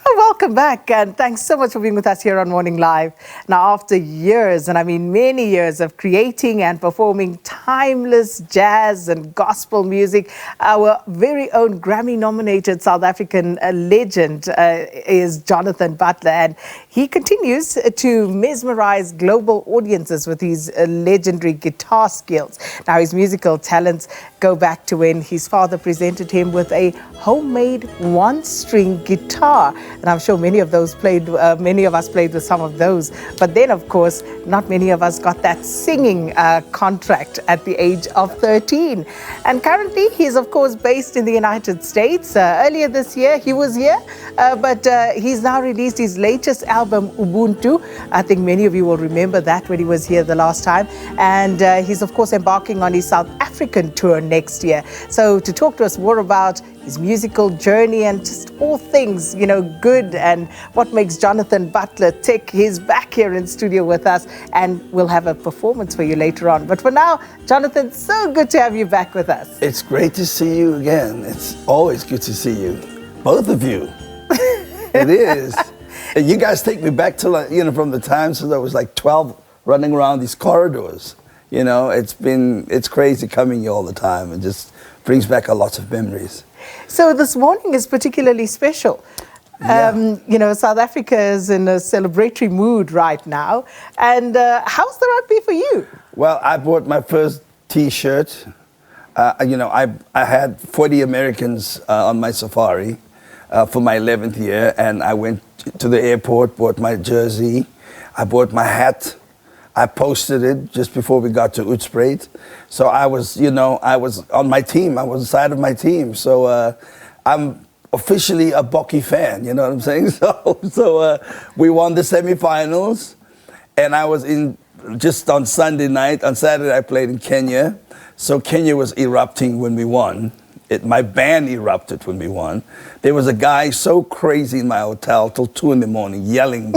Oh, welcome back, and thanks so much for being with us here on Morning Live. Now, after years, and I mean many years of creating and performing timeless jazz and gospel music, our very own Grammy-nominated South African legend is Jonathan Butler, and he continues to mesmerize global audiences with his legendary guitar skills. Now, his musical talents go back to when his father presented him with a homemade one-string guitar. And I'm sure many of us played with some of those. But then, of course, not many of us got that singing contract at the age of 13. And currently, he's, of course, based in the United States. Earlier this year, he was here, but he's now released his latest album, Ubuntu. I think many of you will remember that when he was here the last time. And he's, of course, embarking on his South African tour next year. So to talk to us more about his musical journey and just all things, good and what makes Jonathan Butler tick, he's back here in studio with us, and we'll have a performance for you later on. But for now, Jonathan, so good to have you back with us. It's great to see you again. It's always good to see you, both of you. It is. And you guys take me back to from the time since I was like 12, running around these corridors. It's crazy coming here all the time. It just brings back a lot of memories. So this morning is particularly special. Yeah. South Africa is in a celebratory mood right now. And how's the rugby for you? Well, I bought my first T-shirt. I had 40 Americans on my safari for my 11th year. And I went to the airport, bought my jersey. I bought my hat. I posted it just before we got to Uitspreid. So I was on my team. I was inside of my team. So I'm officially a Bokke fan, you know what I'm saying? So we won the semifinals, and I was in just on Sunday night. On Saturday, I played in Kenya. So Kenya was erupting when we won. My band erupted when we won. There was a guy so crazy in my hotel till 2 a.m. yelling,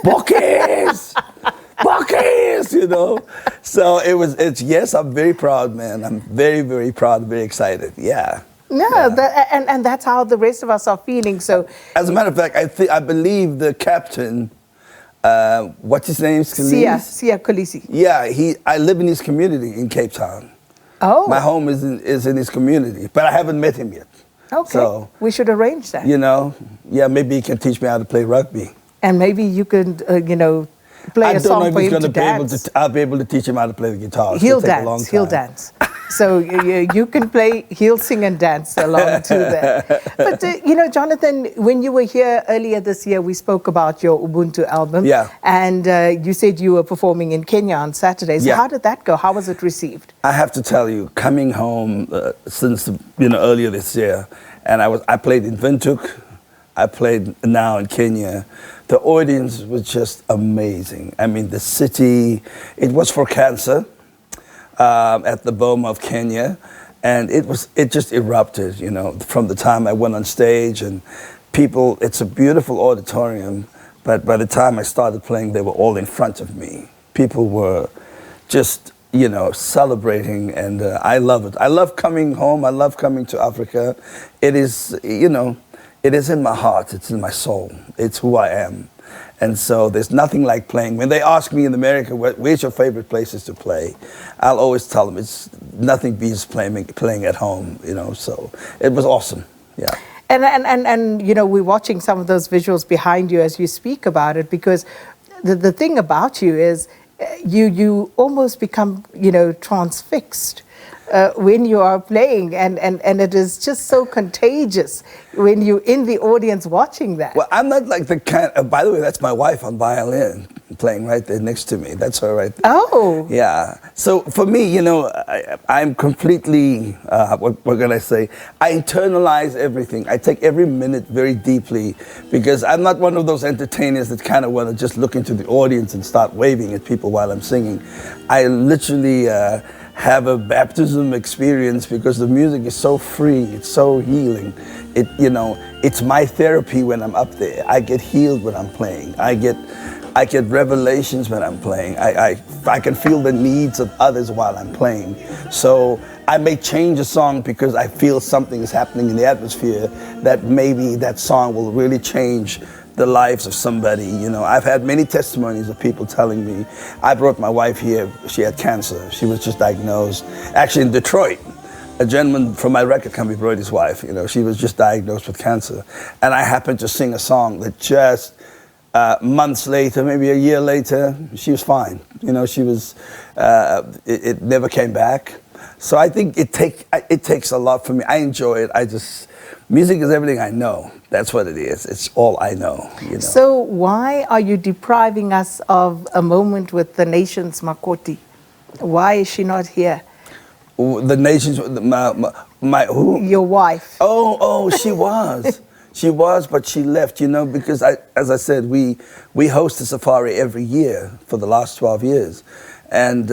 Bokkies! Bokkies, So yes, I'm very proud, man. I'm very, very proud, very excited. Yeah. And that's how the rest of us are feeling. So, as a matter of fact, I believe the captain, what's his name? Siya Kolisi. Yeah, I live in his community in Cape Town. Oh. My home is in his community, but I haven't met him yet. Okay. So, we should arrange that. Maybe he can teach me how to play rugby. And maybe you could, play a song for him to dance. I'll be able to teach him how to play the guitar. He'll dance. So you can play, he'll sing and dance along to that. But, Jonathan, when you were here earlier this year, we spoke about your Ubuntu album. Yeah. And you said you were performing in Kenya on Saturdays. Yeah. How did that go? How was it received? I have to tell you, coming home since, earlier this year, and I played in Windhoek, I played now in Kenya. The audience was just amazing. I mean, the city, it was for cancer at the Boma of Kenya. And it just erupted, from the time I went on stage, and people, it's a beautiful auditorium. But by the time I started playing, they were all in front of me. People were just, celebrating, and I love it. I love coming home. I love coming to Africa. It is, it is in my heart, it's in my soul, it's who I am. And so there's nothing like playing. When they ask me in America, where's your favorite places to play? I'll always tell them it's nothing beats playing at home, so it was awesome, yeah. And we're watching some of those visuals behind you as you speak about it, because the thing about you is you almost become, transfixed. When you are playing, and it is just so contagious when you're in the audience watching that. Well, I'm not like the kind by the way, that's my wife on violin, playing right there next to me. That's her right there. Oh. Yeah. So for me, I'm completely, what can I say? I internalize everything. I take every minute very deeply, because I'm not one of those entertainers that kind of want to just look into the audience and start waving at people while I'm singing. I literally have a baptism experience, because the music is so free, it's so healing. It's my therapy when I'm up there. I get healed when I'm playing. I get revelations when I'm playing. I can feel the needs of others while I'm playing. So I may change a song because I feel something is happening in the atmosphere that maybe that song will really change the lives of somebody. You know, I've had many testimonies of people telling me, I brought my wife here, she had cancer. She was just diagnosed, actually in Detroit. A gentleman from my record company brought his wife, you know, she was just diagnosed with cancer. And I happened to sing a song that just months later, maybe a year later, she was fine. You know, she was, it never came back. So I think it takes a lot for me. I enjoy it. Music is everything I know. That's what it is. It's all I know, you know. So why are you depriving us of a moment with the nation's Makoti? Why is she not here? The nation's, my who? Your wife. Oh, she was. She was, but she left, you know, because as I said, we host a safari every year for the last 12 years. And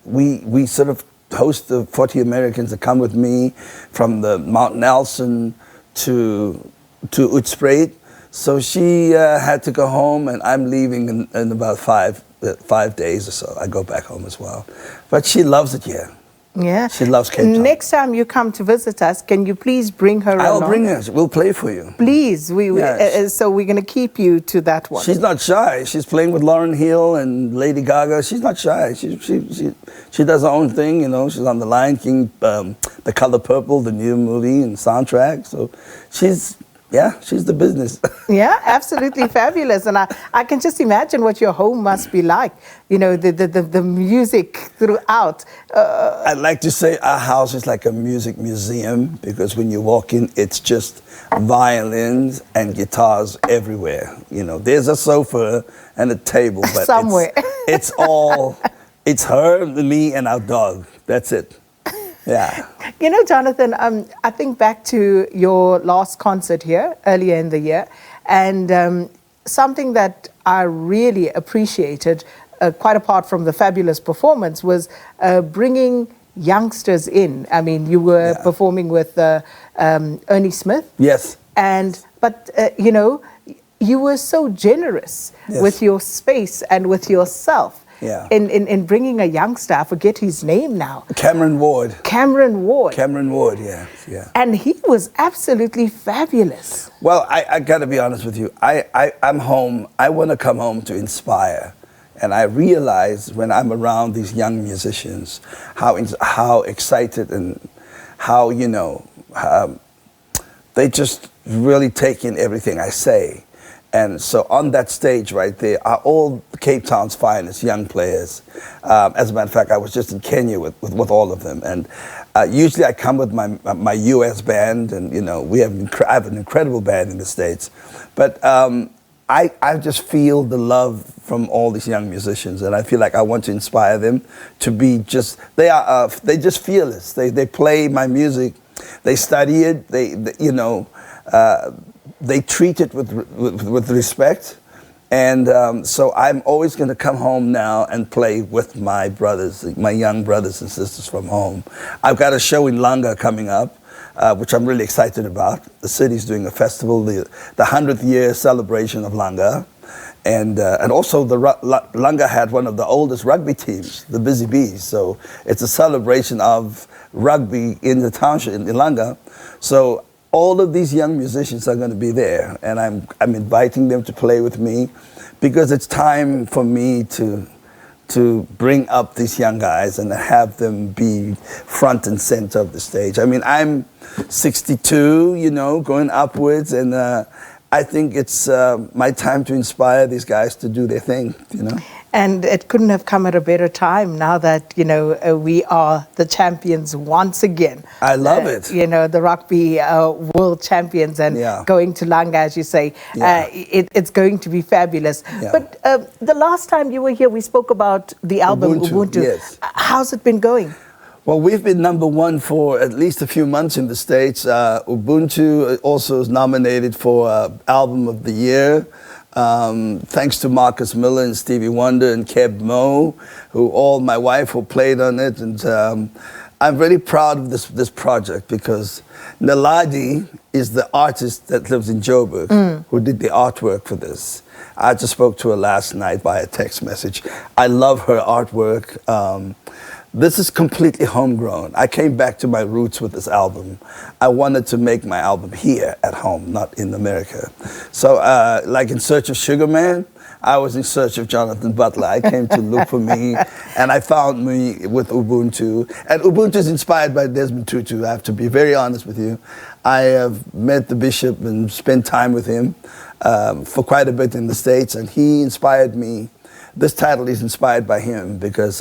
we sort of host the 40 Americans that come with me from the Mount Nelson to Uitspreid. So she had to go home, and I'm leaving in about 5 days or so. I go back home as well. But she loves it here. Yeah. She loves Cape Town. Next time you come to visit us, can you please bring her along? I'll bring her. We'll play for you. Please. So we're going to keep you to that one. She's not shy. She's playing with Lauryn Hill and Lady Gaga. She's not shy. She does her own thing, you know. She's on The Lion King, The Color Purple, the new movie and soundtrack. So she's the business. Yeah, absolutely fabulous. And I can just imagine what your home must be like. You know, the music throughout. I'd like to say our house is like a music museum, because when you walk in, it's just violins and guitars everywhere. You know, there's a sofa and a table, but somewhere. It's her, me, and our dog. That's it. Yeah. You know, Jonathan, I think back to your last concert here earlier in the year, and something that I really appreciated, quite apart from the fabulous performance, was bringing youngsters in. I mean, you were performing with Ernie Smith. Yes. But you know, you were so generous with your space and with yourself. Yeah. In bringing a youngster, I forget his name now. Cameron Ward, yeah. And he was absolutely fabulous. Well, I got to be honest with you. I'm home. I want to come home to inspire. And I realize when I'm around these young musicians, how excited and how, you know, they just really take in everything I say. And so on that stage right there are all Cape Town's finest young players. As a matter of fact, I was just in Kenya with all of them. And usually I come with my US band, and you know, I have an incredible band in the States. But I just feel the love from all these young musicians, and I feel like I want to inspire them to be they're just fearless. They play my music, they study it, they treat it with respect. And so I'm always going to come home now and play with my brothers, my young brothers and sisters from home. I've got a show in Langa coming up, which I'm really excited about. The city's doing a festival, the 100th year celebration of Langa. And also Langa had one of the oldest rugby teams, the Busy Bees. So it's a celebration of rugby in the township, in Langa. So all of these young musicians are going to be there, and I'm inviting them to play with me, because it's time for me to bring up these young guys and have them be front and center of the stage. I mean, I'm 62, you know, going upwards, and I think it's my time to inspire these guys to do their thing, you know. And it couldn't have come at a better time now that, you know, we are the champions once again. I love it. You know, the rugby world champions, and going to Langa, as you say, it's going to be fabulous. Yeah. But the last time you were here, we spoke about the album Ubuntu. Yes. How's it been going? Well, we've been #1 for at least a few months in the States. Ubuntu also is nominated for Album of the Year. Thanks to Marcus Miller and Stevie Wonder and Keb Mo, my wife who played on it. And I'm really proud of this project, because Naladi is the artist that lives in Joburg who did the artwork for this. I just spoke to her last night by a text message. I love her artwork. this is completely homegrown. I came back to my roots with this album. I wanted to make my album here at home, not in America. So like In Search of Sugar Man, I was in search of Jonathan Butler. I came to look for me, and I found me with Ubuntu. And Ubuntu is inspired by Desmond Tutu, I have to be very honest with you. I have met the bishop and spent time with him for quite a bit in the States, and he inspired me. This title is inspired by him because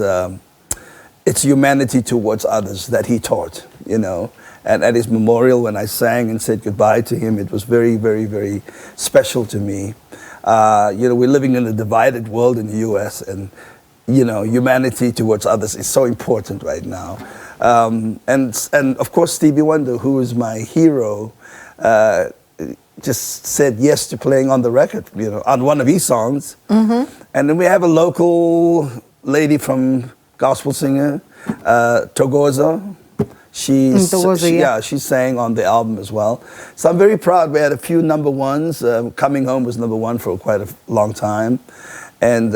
it's humanity towards others that he taught, you know. And at his memorial, when I sang and said goodbye to him, it was very, very, very special to me. You know, we're living in a divided world in the U.S., and, you know, humanity towards others is so important right now. And of course, Stevie Wonder, who is my hero, just said yes to playing on the record, you know, on one of his songs. Mm-hmm. And then we have a local lady from gospel singer, Togoza. She sang on the album as well. So I'm very proud. We had a few number ones. Coming Home was number one for quite a long time. And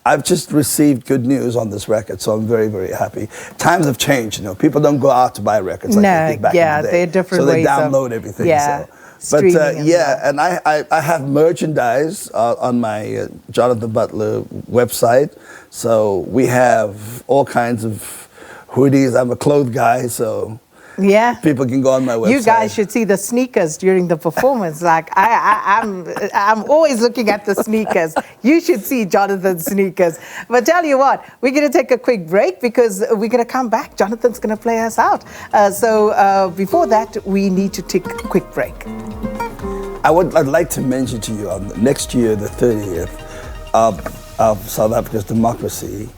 I've just received good news on this record, so I'm very, very happy. Times have changed, you know. People don't go out to buy records like they did back in the day. They're different so they ways download everything. Yeah. So. But and I have merchandise on my Jonathan Butler website. So we have all kinds of hoodies. I'm a clothes guy, so people can go on my website. You guys should see the sneakers during the performance. Like I'm always looking at the sneakers. You should see Jonathan's sneakers. But tell you what, we're going to take a quick break because we're going to come back. Jonathan's going to play us out. So before that, we need to take a quick break. I'd like to mention to you on next year, the 30th of South Africa's democracy.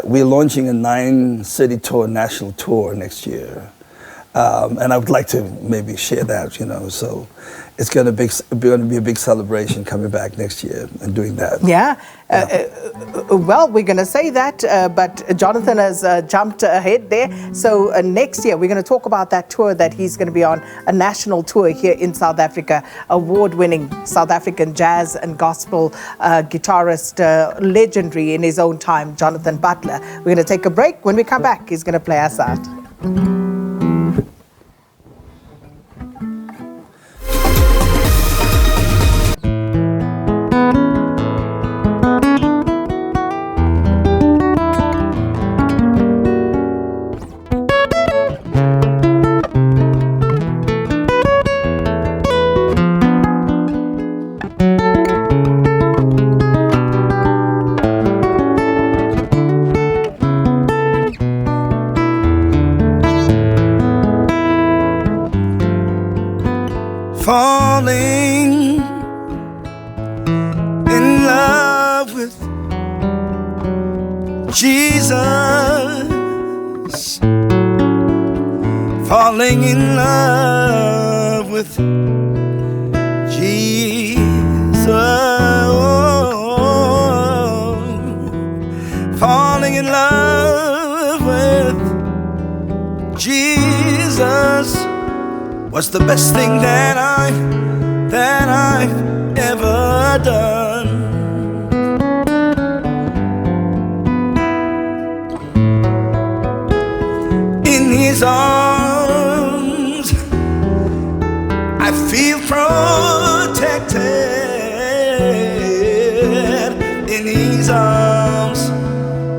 We're launching a 9-city tour, national tour next year. And I would like to maybe share that, you know. So it's going to be a big celebration coming back next year and doing that. Well, we're going to say that, but Jonathan has jumped ahead there. So next year, we're going to talk about that tour that he's going to be on, a national tour here in South Africa, award-winning South African jazz and gospel guitarist, legendary in his own time, Jonathan Butler. We're going to take a break. When we come back, he's going to play us out. Falling in love with Jesus, falling in love with Jesus, falling in love with Jesus was the best thing that I've ever done. In his arms I feel protected. In his arms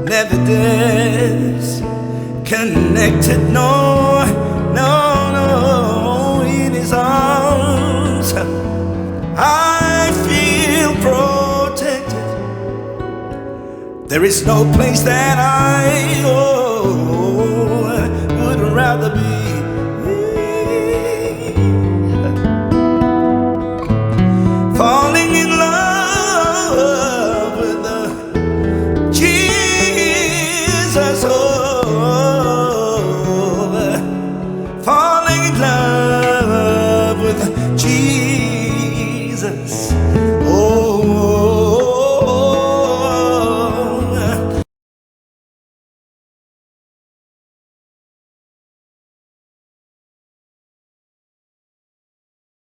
never disconnected. No, no, no. In his arms I feel protected. There is no place that I would rather be.